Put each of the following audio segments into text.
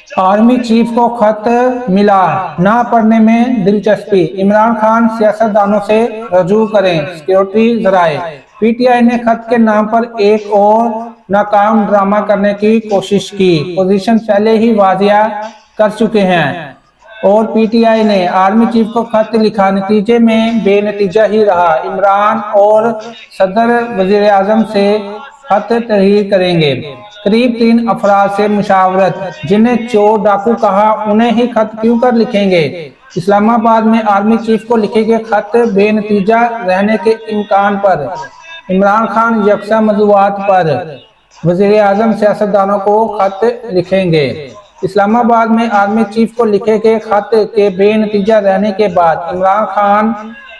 Army chief को खत मिला, ना पढ़ने में दिलचस्पी, इमरान खान सियासतदानों से रजू करें, सिक्योरिटी जराए। पीटीआई ने खत के नाम पर एक और नाकाम ड्रामा करने की कोशिश की, पोजीशन पहले ही वाजिया कर चुके हैं और पीटीआई ने आर्मी चीफ को खत लिखा, नतीजे में बेनतीजा ही रहा। इमरान और सदर वजीर आजम से खत तहरीर करेंगे, करीब 3 अफराद से मुशावरत, जिन्हें चोर डाकू कहा उन्हें ही खत क्यों कर लिखेंगे। इस्लामाबाद में आर्मी चीफ को लिखे गए खत बेनतीजा रहने के इम्कान पर इमरान खान यकसा मौज़ूआत पर वजीर आजम सियासतदानों को खत लिखेंगे। इस्लामाबाद में आर्मी चीफ को लिखे गए खत के बेनतीजा रहने के बाद इमरान खान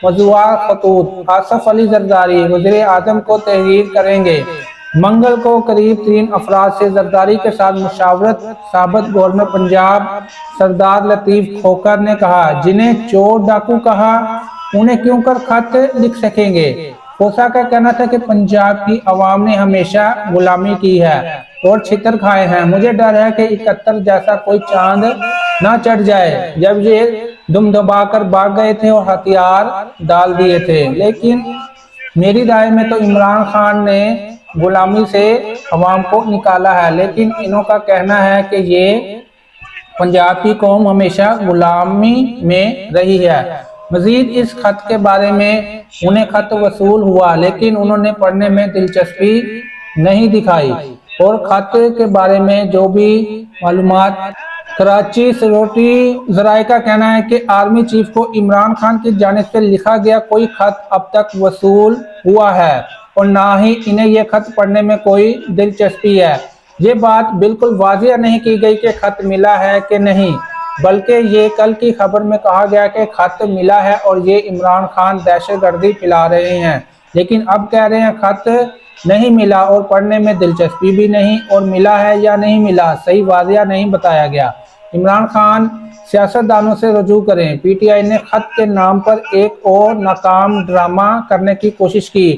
मौज़ूआत खतूत आसफ अली जरदारी वजीर आजम को तहरीर करेंगे। मंगल को करीब 3 अफराद से जरदारी के साथ मुशावरत साबित गवर्नर पंजाब सरदार लतीफ खोखर ने कहा, जिन्हें चोर डाकू कहा उन्हें क्यों कर खत लिख सकेंगे। खोसा का कहना था कि पंजाब की आवाम ने हमेशा गुलामी की है और छितर खाए हैं, मुझे डर है कि 71 जैसा कोई चांद ना चढ़ जाए जब ये दुम दबाकर भाग गए थे और हथियार डाल दिए थे। लेकिन मेरी राय में तो इमरान खान ने गुलामी से अवाम को निकाला है, लेकिन इन्हों का कहना है कि ये पंजाब की कौम हमेशा गुलामी में रही है। मजीद इस खत के बारे में उन्हें खत वसूल हुआ, लेकिन उन्होंने पढ़ने में दिलचस्पी नहीं दिखाई और खत के बारे में जो भी मालूमात कराची सिक्योरिटी जराए का कहना है कि आर्मी चीफ को इमरान खान की जानिब से लिखा गया कोई खत अब तक वसूल हुआ है और ना ही इन्हें यह खत पढ़ने में कोई दिलचस्पी है। ये बात बिल्कुल वाजिया नहीं की गई कि खत मिला है कि नहीं, बल्कि ये कल की खबर में कहा गया कि खत मिला है और ये इमरान खान दहशतगर्दी फैला रहे हैं। लेकिन अब कह रहे हैं खत नहीं मिला और पढ़ने में दिलचस्पी भी नहीं, और मिला है या नहीं मिला सही वाजिया नहीं बताया गया। इमरान खान सियासतदानों से रजू करें, पीटीआई ने खत के नाम पर एक और नाकाम ड्रामा करने की कोशिश की।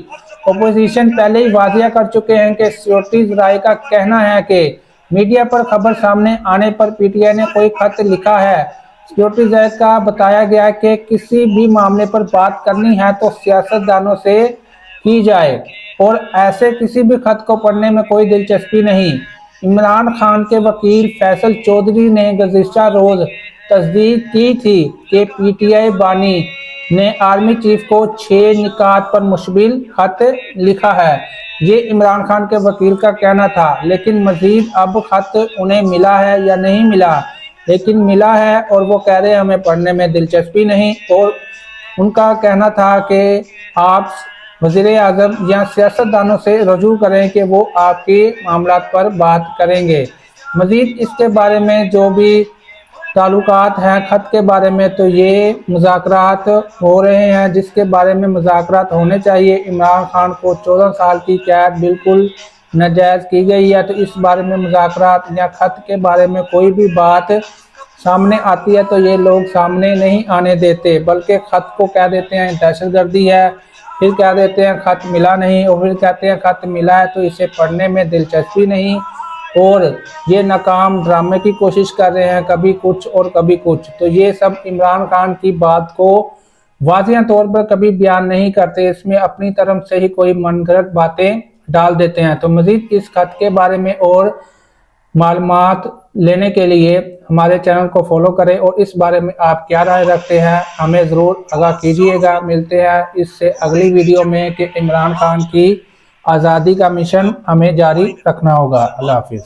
अपोजिशन पहले ही वाजिया कर चुके हैं कि सिक्योरिटी जराए का कहना है कि मीडिया पर खबर सामने आने पर पीटीआई ने कोई खत लिखा है। सिक्योरिटी जराए का बताया गया कि किसी भी मामले पर बात करनी है तो सियासतदानों से की जाए और ऐसे किसी भी खत को पढ़ने में कोई दिलचस्पी नहीं। इमरान खान के वकील फैसल चौधरी ने गुज़िश्ता रोज तस्दीक की थी कि पीटीआई बानी ने आर्मी चीफ को 6 निकात पर मुश्तमिल खत लिखा है। ये इमरान खान के वकील का कहना था, लेकिन मजीद अब खत उन्हें मिला है या नहीं मिला, लेकिन मिला है और वो कह रहे हैं हमें पढ़ने में दिलचस्पी नहीं। और उनका कहना था कि आप वज़ीर आज़म या सियासतदानों से रजू करें कि वो आपके मामलात पर बात करेंगे। मजीद इसके बारे में जो भी ताल्लुकात हैं खत के बारे में, तो ये मुज़ाकरात हो रहे हैं जिसके बारे में मुज़ाकरात होने चाहिए। इमरान खान को 14 साल की कैद बिल्कुल नाजायज़ की गई है, तो इस बारे में मुज़ाकरात या खत के बारे में कोई भी बात सामने आती है तो ये लोग सामने नहीं आने देते, बल्कि खत को कह देते हैं दहशतगर्दी है, फिर कह देते हैं खत मिला नहीं, और फिर कहते हैं खत मिला है तो इसे पढ़ने में दिलचस्पी नहीं, और ये नाकाम ड्रामे की कोशिश कर रहे हैं, कभी कुछ और कभी कुछ। तो ये सब इमरान खान की बात को वाज़िया तौर पर कभी बयान नहीं करते, इसमें अपनी तरफ से ही कोई मनगढ़ंत बातें डाल देते हैं। तो मज़ीद इस खत के बारे में और मालूमात लेने के लिए हमारे चैनल को फॉलो करें और इस बारे में आप क्या राय रखते हैं हमें ज़रूर आगाह कीजिएगा। मिलते हैं इससे अगली वीडियो में कि इमरान खान की आज़ादी का मिशन हमें जारी रखना होगा। अल्लाह हाफिज़।